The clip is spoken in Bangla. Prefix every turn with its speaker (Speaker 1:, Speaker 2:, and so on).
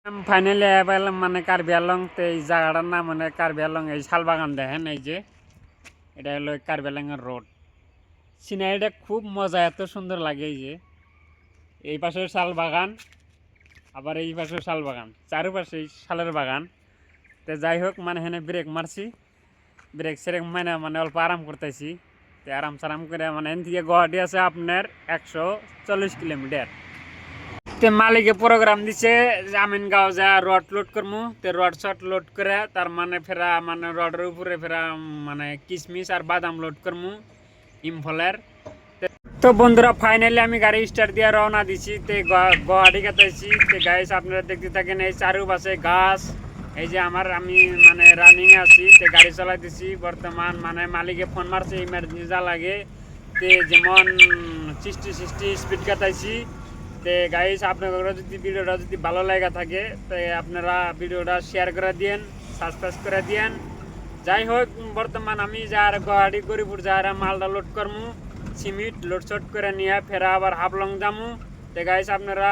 Speaker 1: ফাইনালি পাইলাম মানে কার্বি আংলং। তো এই জায়গাটার নাম মানে কার্বি আংলং। এই শালবাগান দেখেন, এই যে এটা হলো কার্বি আংলং রোড। সিনারিটা খুব মজা, এত সুন্দর লাগে। এই যে এই পাশে শাল বাগান, আবার এই পাশে শাল বাগান, চারপাশে শালের বাগান। তো যাই হোক, মানে হেনে ব্রেক মারছি, ব্রেক সেরেক মানে মানে অল্প আরাম করতেছি। তো আরাম সারাম করে মানে এন থেকে গুয়াহাটি আছে আপনার 140 কিলোমিটার। তে মালিকে প্রোগ্রাম দিছে যে আমিনগাঁও যা রড লোড করমু। তে রড শট লোড করে তার মানে ফেরা মানে রডের উপরে ফেরা মানে কিশমিশ আর বাদাম লোড করমু ইম্ফলের। তো বন্ধুরা ফাইনালি আমি গাড়ি স্টার্ট দিয়ে রওনা দিছি। তে গুয়াহাটি কাটাইছি। তে গাইস আপনারা দেখতে থাকেন, এই চারপাশে গাছ। এই যে আমি মানে রানিং আছি, তে গাড়ি চালাই দিছি বর্তমান। মানে মালিকে ফোন মারছে ইমার্জেন্সি যা লাগে, তে যেমন 60 স্পিড কাটাইছি। তে গাইস আপনারা যদি ভিডিওটা যদি ভালো লাগা থাকে, তে আপনারা ভিডিওটা শেয়ার করে দিয়েন, সাবস্ক্রাইব করে দিয়েন। যাই হোক, বর্তমান আমি যার গুয়াহাটি গরিপুর যারা মালটা লোড করমু, সিমিট লোড শট করে নিয়ে ফেরা আবার হাফলং যামু। তো গাইস আপনারা